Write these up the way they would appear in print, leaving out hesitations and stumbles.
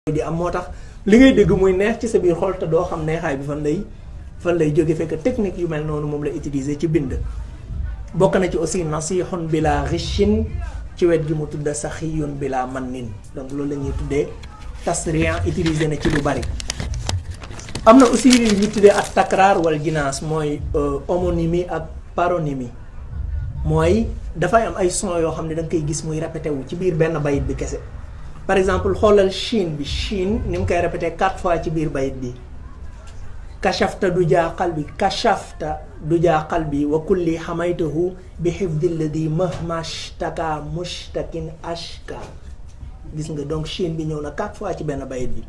di am moo tax li ngay dégg muy neex ci sa biir xol te doo xam neexaay bi fan lay jóge fekk technique yu mel noonu moom la utiliser ci bind. bokk na ci aussi nasihun bila rishin ci wet gi mu tudda saxiyun bila mannin, donc loolu la ñuy tuddee tasriyan utiliser na ci lu bari. am na aussi li ñu tuddee ak takraar wal jinaas mooy homonymie ak paronymie, mooy dafay am ay son yoo xam ne da nga koy gis muy répété wu ci biir benn bayit bi kese. par exemple xoolal Chine bi Chine ni mu koy répété 4 fois ci biir bayit bi. kashafta du jaa qalbi kashafta du jaa qalbi wa kulli xamaytahu bi xifdi alladi mahmashtaka mushtakin ashka. gis nga donc Chine bi ñëw na 4 fois ci benn bayit bi,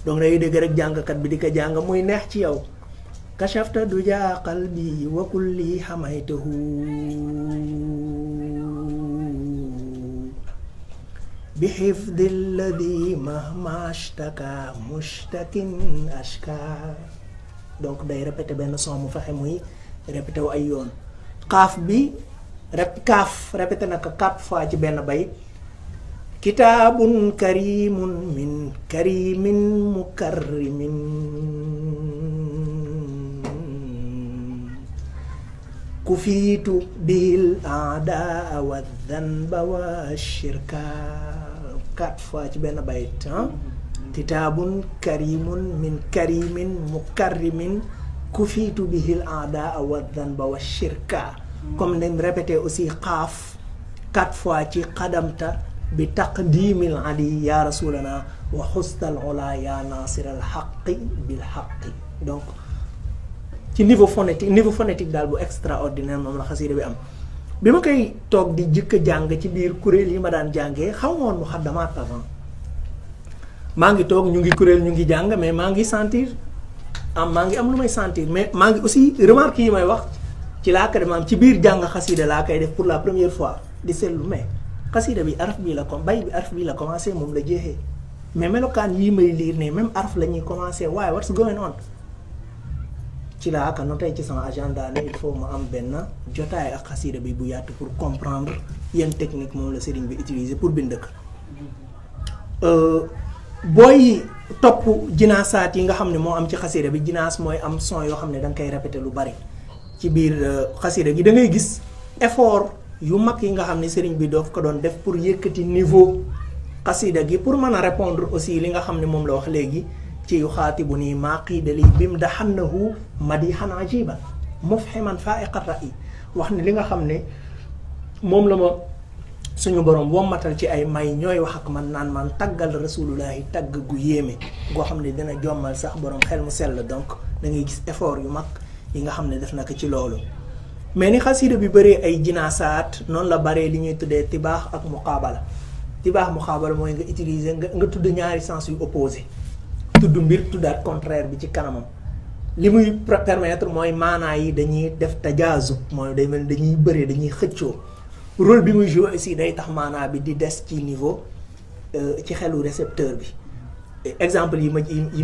donc day dégg rek jàngkat bi di ko jàng muy neex ci yow. kashafta du jaa qalbi wa kulli xamaytahu bi xifdi alladi mahmashtaka mushtakin ashka. donc day répété benn son mu fexe muy répété wu ay yoon. xaaf bi kaaf répété na ko 4 fois ci benn bayit. kitaabun karimun min karimin mukarrimin kufiitu bihil aadaa wa dhanba wa shirka. 4 fois ci benn bayit kitaabun karimun min karimin mukarrimin kufiitu bihil aadaa wa dhanba wa shirka. comme ni répété aussi xaaf 4 fois ci xadamta bi taqdimil ali ya rasulana wa xustal ola ya nasiral xaqi bil xaqi. donc ci niveau phonétique daal bu extraordinaire moom la xasida bi am. bi ma koy toog di jëkk jàng ci biir kuréel yi ma daan jàngee xaw ma woon muxaddamaat avant. maa ngi toog ñu ngi kuréel ñu ngi jàng mais maa ngi sentir maa ngi am lu may sentir, mais maa ngi aussi remarque yi may wax ci laa ko maam ci biir jàng xasida laa koy def pour la première fois di seetlu mais xasida bi araf bii la bay bi araf bii la commencé moom la jeexee, mais melokaan yii may liir ne même araf la ñuy commencé waaye what's going on. ci laa ko noté ci sama agenda ne il faut ma am benn jotaay ak xasida bi bu yaatu pour comprendre yan technique moom la sëriñ bi utiliser pour bind ko. booy topp jinaasaat yi nga xam ne moo am ci xasida bi, jinaas mooy am son yoo xam ne da nga koy répété lu bari ci biir xasida gi. da ngay gis effort yu mag yi nga xam ne sëriñ bi doof ko doon def pour yëkkati niveau xasida gi pour mën a répondre aussi li nga xam ne moom la wax léegi ci yu xaatibu nii maaqidali bim daxannahu madihan ajiba mufhiman faiqa ra'i. wax ne li nga xam ne moom la ma suñu borom wommatal ci ay may ñooy wax ak man naan man taggal rasulullahi tagg gu yéeme goo xam ne dina jommal sax borom xel mu sell. donc da ngay gis effort yu mag yi nga xam ne def na ko ci loolu. mais ni xasida bi bëree ay jinaasaat noonu la baree li ñuy tuddee tibaax ak muqaabala. tibaax muqaabala mooy nga utiliser nga tudd ñaari sens yu opposé, tudd mbir tuddaat contraire bi ci kanamam. li muy permettre mooy maanaa yi dañuy def tajaazub, mooy day mel dañuy bëree dañuy xëccoo. rôle bi muy joué aussi day tax maanaa bi di des ci niveau ci xelu récepteur bi. exemple yi mu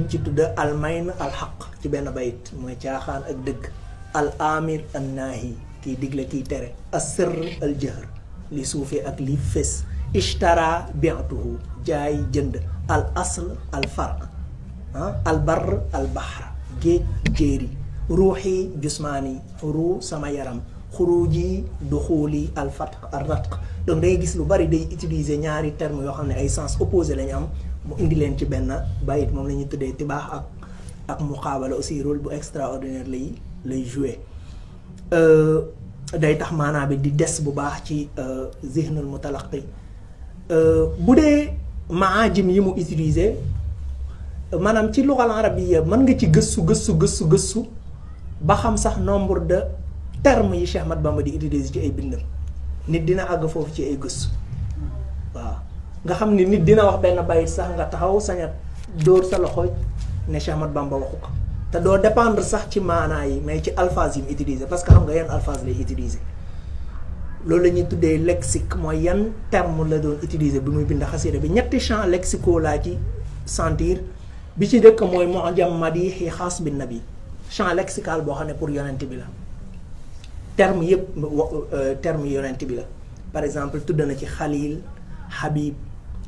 ci tudda al mayn al xaq ci benn bayit mooy caaxaan ak dëgg. al amir an naahi kiy digle kiy tere. as sirr al jahr li suufee ak li fés. ishtara bi'tuhu jaay jënd. al asl al farq al barr al bahr géej jéeri. ruuxi jusmaani ruu sama yaram. xuruji duxuli al fatq al ratq. donc dangay gis lu bari day utiliser ñaari termes yoo xam ne ay sens opposé lañu am mu indi leen ci benn bayit. moom la ñuy tuddee tibaax ak muqaabala aussi rôle bu extraordinaire lay jouer. day tax maanaa bi di des bu baax ci zihnul mutalaqi. bu dee maajim yi mu utiliser maanaam ci luxal arabiyya mën nga ci gëstu ba xam sax nombre de termes yi Cheikh Ahmad Bamba di utiliser ci ay bindam. nit dina àgg foofu ci ay gëstu waaw nga xam ni nit dina wax benn bayit sax nga taxaw saña dóor sa loxo ne Cheikh Ahmad Bamba waxu ko te doo dépendre sax ci maanaa yi mais ci alphase yi mu utiliser parce que xam nga yan alphase lay utiliser. loolu la ñuy tuddee lexique, mooy yan terme la doon utiliser bi muy bind xasida bi. ñetti champs lexicaux laa ci sentir. bi ci dëkk mooy mu'jam madihi xaas bin nabi, champ lexical boo xam ne pour yonent bi la. terme yëpp terme yonent bi la. par exemple tudd na ci xalil habib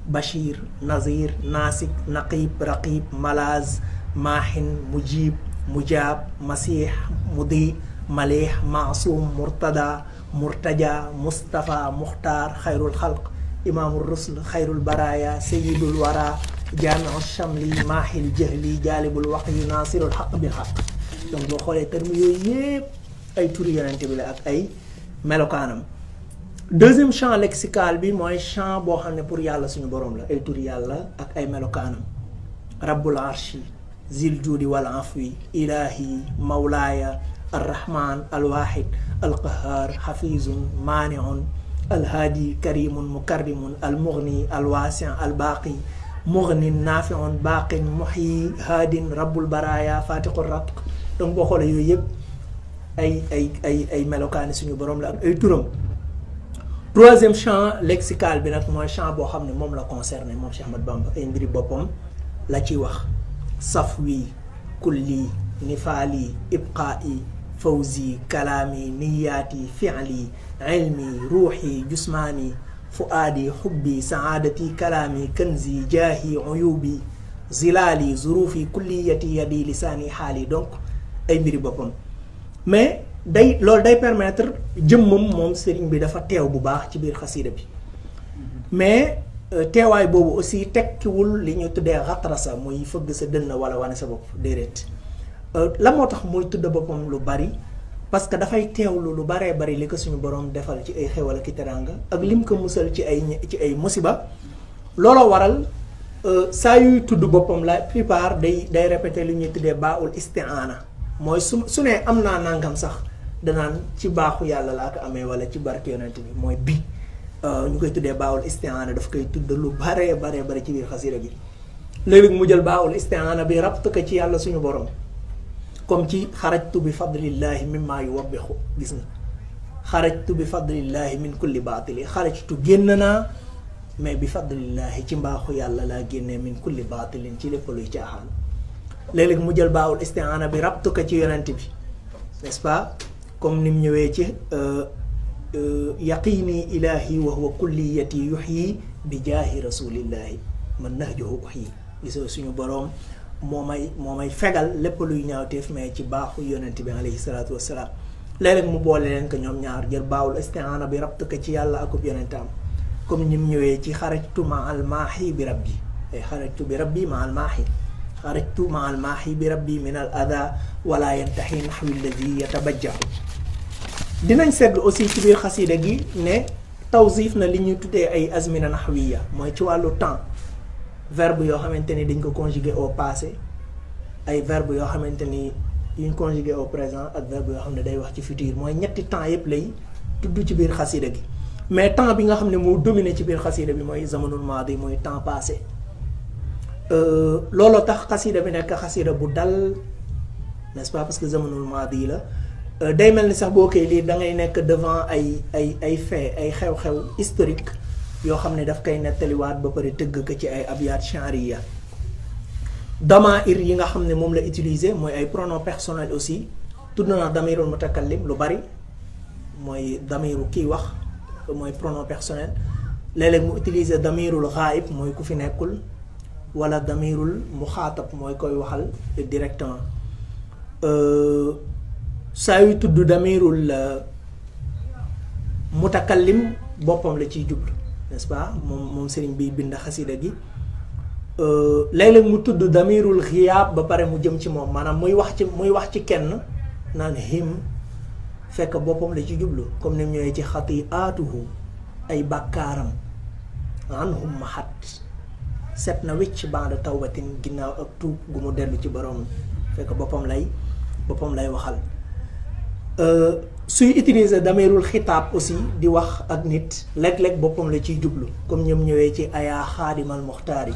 bashir nazir nasik naqib raqib malaz maahin mujib mujaab masih mudi malih maasum murtada murtaja mustafa muxtaar xayrul xalq imaamul rusl xayrul baraya sayidul wara jaamiu chamli maahil jahli jaalibul waqyi naasirul xaq bil xaq. donc boo xoolee terme yooyu yëpp ay turi yonente bi la ak ay melokaanam. deuxième champ lexical bi mooy champ boo xam ne pour yàlla suñu borom la ay turi yàlla ak ay melokaanam. rabbul arshi zil juudi wal afwi ilahi mawlaaya arrahman alwahid alqahar xafizun maaniun alhaadi karimun mukarrimun almughni alwaasi albaqi mughnin naafiun baaqin muhyi haadin rabbul baraya fatiqur ratq. donc boo xoolee yooyu yëpp ay melokaani suñu borom la ak ay turam. troisième champ lexical bi nag mooy champ boo xam ne moom la concerné moom Cheikh Ahmad Bamba ay mbiri boppam la ciy wax. safwi kulli nifaali ibqaa'i fawzi kalaami niyaati fi'li ilmi ruuxi jusmaani fuaadi xubbi saadati kalaami kanzi jaahi uyubi zilaali zurufi kulliyati yadi lisaani xaali. donc ay mbiri boppam mais loolu day permettre jëmmam moom sëriñ bi dafa teew bu baax ci biir xasida bi mais teewaay boobu aussi tekkiwul li ñu tuddee xatrasa muy fëgg sa dënn wala wane sa bopp déedéet. la moo tax muy tudd boppam lu bari parce que dafay teewlu lu baree bari li ko suñu borom defal ci ay xewal ak teraanga ak lim ko musal ci ay musiba. looloo waral saa yuy tudd boppam la plupart day répété li ñuy tuddee baaul isti'aana mooy su ne am naa nangam sax danaan ci baaxu yàlla laa ko amee wala ci barke yonent bi mooy bi ñu koy tuddee baawul isti'aana daf koy tudd lu baree ci biir xasida gi. léegi mu jël baawul isti'aana bi rabt ko ci yàlla suñu borom comme ci xarajtu bi fadlillahi mimma yuwabbixu gis nga xarajtu bi fadlillahi min kulli baatili xarajtu génn naa mais bi fadlillahi ci mbaaxu yàlla laa génnee min kulli baatilin ci lépp luy caaxaan. léeg-léeg mu jël baawul isti'aana bi rabt ko ci yonent bi n'est-ce pas comme ni mu ñëwee ci yaqini ilahi wa huwa kulliyati yuhyi bi jaahi rasulillahi man nahjuhu uhyi. gisoo suñu boroom moo may fegal lépp luy ñaawteef mais ci baaxu yonent bi alayhi salaatu wassalaam. léeg-léeg mu boole leen ko ñoom ñaar jël baawul isti'aana bi rabt ko ci yàlla akub yonentam comme ni mu ñëwee ci xarajtu ma al maahi bi rabbi ay xarajtu bi rabbi ma al maahi xarajtu ma al maahi bi rabbi min al ada wala yantahi nahwi alladi yatabajjahu. dinañ seetlu aussi ci biir xasida gi ne tawzif na li ñuy tuddee ay azmina nahwiya mooy ci wàllu temps verbe yoo xamante ni dañ ko conjugué au passé ay verbe yoo xamante ni yuñ conjugué au présent ak verbe yoo xam ne day wax ci futur mooy ñetti temps yëpp lay tudd ci biir xasida gi. mais temps bi nga xam ne moo dominé ci biir xasida bi mooy zamanul maadi mooy temps passé. looloo tax xasida bi nekk xasida bu dal n'est-ce pas parce que zamanul maadi la day mel ni sax boo koy lii da ngay nekk devant ay fait ay xew-xew historique yoo xam ne daf koy nettaliwaat ba pare tëgg ko ci ay abyaat chanriya. damair yi nga xam ne moom la utiliser mooy ay pronoms personnels aussi tudd na damirul mutakallim lu bari mooy damiru kiy wax mooy pronom personnel. léeg-léeg mu utiliser damirul ghaib mooy ku fi nekkul wala damirul muxaatab mooy koy waxal directement. saa yu tudd damirul mutakallim boppam la ciy jublu n'est-ce pas moom sëriñ bi bind xasida gi. léeg-léeg mu tudd damirul xiyaab ba pare mu jëm ci moom maanaam muy wax ci kenn naan him fekk boppam la ci jublu comme ni mu ñëwee ci xati'aatuhu ay bàkkaaram anhum mahat set na wicc ba'da tawbatin ginnaaw ak tuub gu mu dellu ci borom fekk boppam lay waxal. suy utiliser damirul xitaab aussi di wax ak nit léeg-léeg boppam la ciy jublu comme ñoom ñëwee ci ayaa xaadimal muxtaar yi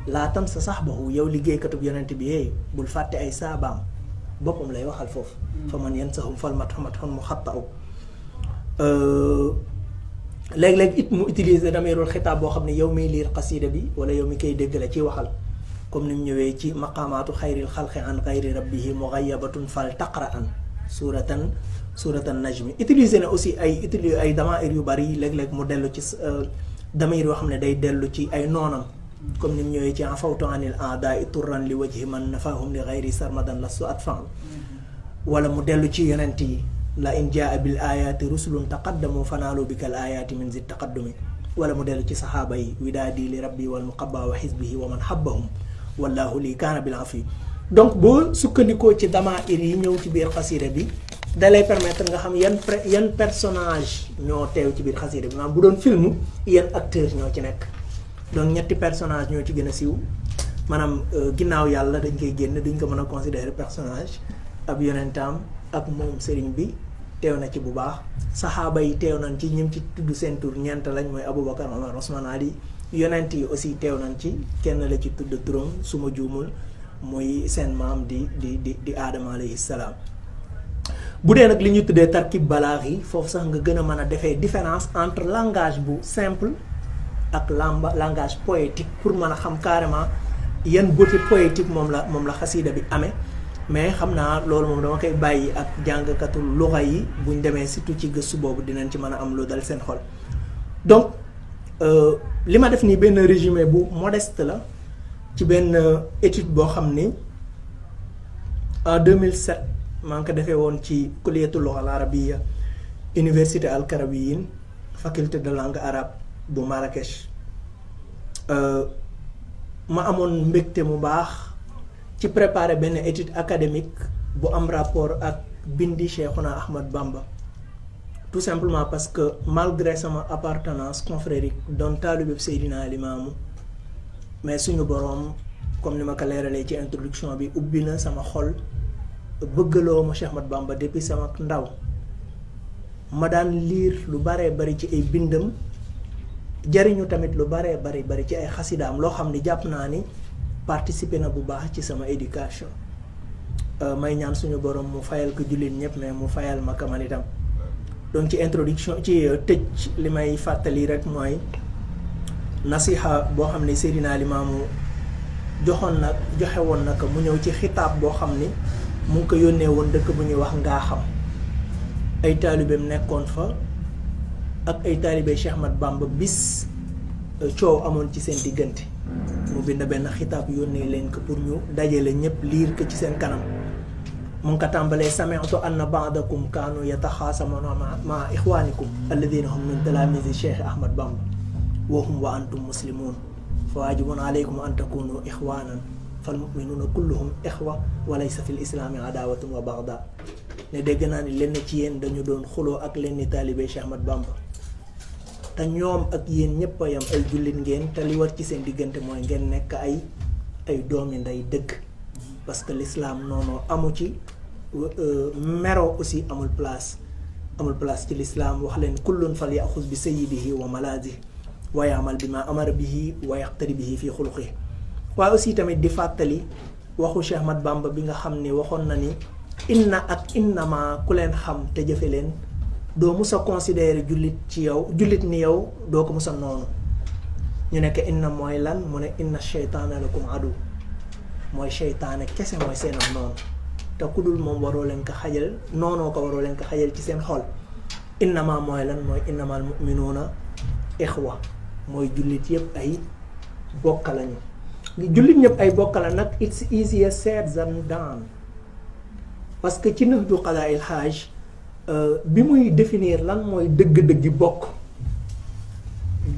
laa tan sa sahbahu yow liggéeykatub yonent bi hey bul fàtte ay saabaam boppam lay waxal foofu. fa man yansahum fal matxun mu xatta'u. léeg-léeg it mu utiliser damirul xitaab boo xam ne yow miy liir xasida bi wala yow mi koy dégg la ci waxal comme ni mu ñëwee ci maqaamaatu xayril xalqi an xayri rabbihi mughayabatun fal taqra'an suratan najmi. utiliser na aussi ay damair yu bari léeg-léeg mu dellu ci damir yoo xam ne day dellu ci ay noonam comme ni mu ñëwee ci afawtu anil a'da'i turran li wajhi man nafahum li ghayri sarmadan lastu atfa'u wala mu dellu ci yonent yi la in jaa bil ayati rusulun taqaddamu fanaalu bikal ayati min zid taqaddumi wala mu dellu ci saxaaba yi widaadi li rabbi wal muqabba wa xisbihi wa man habbahum wallahu lii kaana bil afi donc boo sukkandikoo ci damaa'ir yi ñëw ci biir xasida bi dalay permettre nga xam yan personnage ñoo teew ci biir xasida bi maanaam bu doon film yan acteurs ñoo ci nekk donc ñetti personnage ñoo ci gën a siiw maanaam ginnaaw yàlla dañ koy génn duñ ko mën a considérer personnage ab yonentaam ak moom sëriñ bi teew na ci bu baax saxaaba yi teew nañ ci ñim ci tudd seen tur ñeent lañ mooy Aboubacar Omar Ousmane Ali yonent yi aussi teew nañ ci kenn la ci tudd turam su ma juumul muy seen maam di Aadama alayhi salaam bu dee nag li ñu tuddee tarkib balaax yi foofu sax nga gën a mën a defee différence entre langage bu simple ak langage poétique pour mën a xam carrément yan beauté poétique moom la xasida bi amee mais xam naa loolu moom dama koy bàyyi ak jàngkatu luxa yi buñ demee surtout ci gëstu boobu dinañ ci mën a am lu dal seen xol donc li ma def nii benn résumé bu modeste la ci benn étude boo xam ni en 2007 maa ngi ko defee woon ci kulliyatu luxa al arabiyya université al karawiyin faculté de langue arabe bu Marrakech ma amoon mbégte mu baax ci préparer benn étude académique bu am rapport ak bindi Cheikhouna Ahmad Bamba tout simplement parce que malgré sama appartenance confrérique doon taalibeb Seydina Limaamu mais suñu boroom comme ni ma ko leeralee ci introduction bi ubbi na sama xol bëggaloo ma Cheikh Ahmad Bamba depuis sama ndaw ma daan lire lu baree bari ci ay bindam jariñu tamit lu baree bari ci ay xasidaam loo xam ni jàpp naa ni participer na bu baax ci sama éducation may ñaan suñu borom mu fayal ko jullit ñëpp mais mu fayal ma man itam donc ci introduction ci tëj li may fàttali rek mooy nasiha boo xam ne Seydina Limaamu joxe woon na ko mu ñëw ci xitaab boo xam ni mu ngi ko yónnee woon dëkk bu ñuy wax ngaa xam ay taalibeem nekkoon fa ak ay taalibe Cheikh Ahmad Bamba bis coow amoon ci seen diggante mu bind benn xitaab yónnee leen ko pour ñu dajale ñëpp liir ko ci seen kanam mu ngi ko tàmbalee sami'tu anna ba'dakum kaanu yataxaasamuna ma ixwaanikum alladina hum min talaamizi Cheikh Ahmad Bamba wa hum wa antum muslimun fa waajibun alaykum an takunu ixwaanan fal muminuuna kulluhum ixwa wa laysa fi l islaami adaawatun wa baxda ne dégg naa ni lenn ci yéen dañu doon xuloo ak lenn taalibe Cheikh Ahmad Bamba te ñoom ak yéen ñëpp a yam ay jullit ngeen te li war ci seen diggante mooy ngeen nekk ay doomi ndey dëgg parce que l'islam noonu amu ci mero aussi amul place ci l'islam wax leen kullun fal yaxuz bi sayyidihi wa malazihi wa ya'mal bima amara bihi wa yaqtadi bihi fi xuluqihi waaye aussi tamit di fàttali waxu Cheikh Ahmad Bamba bi nga xam ni waxoon na ni inna ak innama ku leen xam te jëfe leen doo mus a considérer jullit ni yow doo ko mus a noonu ñu nekk inna mooy lan mu ne inna sheytaana lakum adu mooy sheytaane kese mooy seenam noonu te ku dul moom waroo leen ko xajal noonoo ko waroo leen ko xajal ci seen xol innama mooy lan mooy innamal mu'minuuna ixwa mooy jullit yëpp ay bokka lañu jullit ñëpp ay bokka la nag it's easier said than done parce que ci Nahju Qadaa'il Haaj bi muy définir lan mooy dëgg-dëggi bokk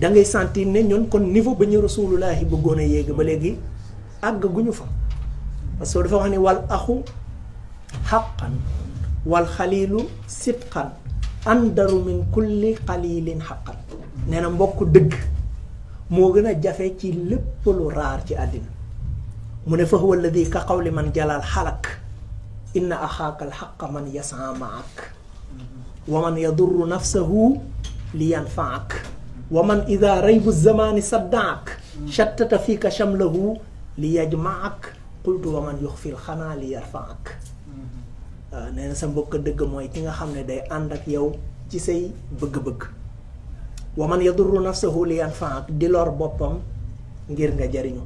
da ngay sentir ne ñun kon niveau ba ñu rasulullahi bëggoon a yéeg ba léegi àgg guñu fa parce que dafa wax ni wal axu xaqan wal xaliilu sidqan andaru min kulli xaliilin xaqan nee na mbokk dëgg moo gën a jafe ci lépp lu raar ci àddina mu ne fa huwa alladi ka qawli man jalal xalak inna axaaka alxaqa man yasaa maak wa man yadurru nafsahu li yanfaak wa man ida raybu zamani saddaak shattata fiika shamlahu li yajmaak qultu wa man yuxfil xanaa li yarfaak waaw nee na sa mbokk dëgg mooy ki nga xam ne day ànd ak yow ci say bëgg-bëgg wa man yadurru nafsahu li yanfaak di lor boppam ngir nga jariñu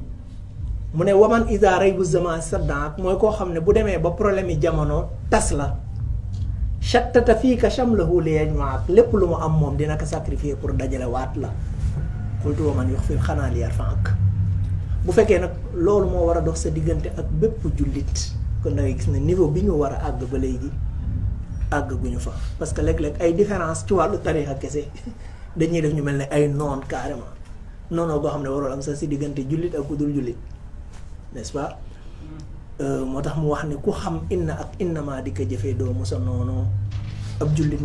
mu ne wa man ida raybu zamani saddaak mooy koo xam ne bu demee ba problème yi jamono tas la shattata fiika shamlahu li yajmaak lépp lu mu am moom dina ko sacrifier pour dajale waat la xultu wa man yuxfil xanaa li yarfa'uk bu fekkee nag loolu moo war a dox sa diggante ak bépp jullit kon da ngay gis ne niveau bi ñu war a àgg ba léegi àgg guñu fa parce que léeg-léeg ay différence ci wàllu tarixa kese dañuy def ñu mel ne ay noon carrément noonoo goo xam ne warul am sax si diggante jullit ak ku dul jullit n'est-ce pas moo tax mu wax ne ku xam inna ak innama di ko jëfee doo musa noonu ab jullit